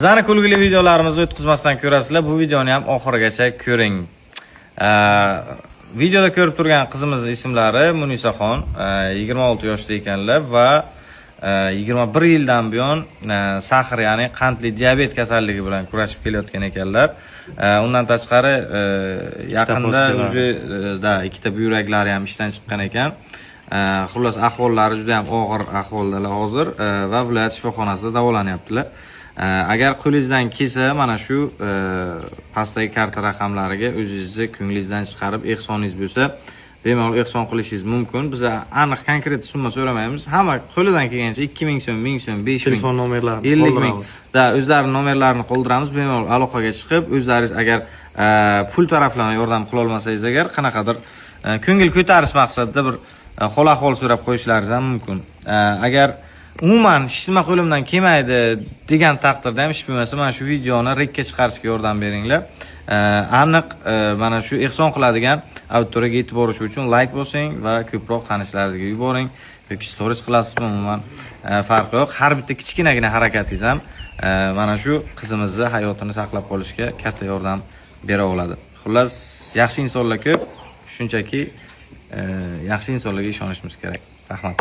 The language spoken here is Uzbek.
Bizning kulgili videolarimizni o'tkazmasdan ko'rasizlar. Bu videoni ham oxirigacha ko'ring. Videoda ko'rib turgan qizimizning ismlari Munisaxon, 26 yoshda ekanlar va 21 yildan buyon sahr, ya'ni qandli diabet kasalligi bilan kurashib kelayotgan ekanlar. Undan tashqari yaqinda ikkita buyraklari ham ishdan chiqqan ekan. Xullas ahvollari juda ham og'ir ahvoldalar hozir va viloyat shifoxonasida davolanyaptilar. Agar qo'lingizdan kelsa, mana shu pastdagi karta raqamlariga o'zingizni ko'nglingizdan chiqarib ehsoningiz bo'lsa, bemalol ehson qilishingiz mumkin. Biz aniq konkret summa so'ramaymiz. Hamma qo'lidan kelgancha 2000 so'm, 1000 so'm, 5000, telefon nomerlarini 50 ming o'zlarining nomerlarini qoldiramiz. Bemalol aloqaga chiqib, o'zlaringiz agar pul taraflama yordam qila olmasangiz, agar qanaqadir ko'ngil ko'tarish maqsadida bir hol ahvol so'rab qo'yishlaringiz ham mumkin. Agar umuman hech nima qo'limdan kelmaydi degan taqdirda ham ish bo'lmasa, mana shu videoni rekka chiqarishga yordam beringlar. Aniq mana shu ehson qiladigan auditoriyaga yetib borish uchun like bosing va ko'proq tanishlaringizga yuboring yoki stories qilasizmi, umuman farqi yo'q. Har bitta kichkinagina harakatingiz ham mana shu qizimizni hayotini saqlab qolishga katta yordam bera oladi. Xullas, yaxshi insonlar ko'p, shunchaki yaxshi insonlarga ishonishimiz kerak. Rahmat.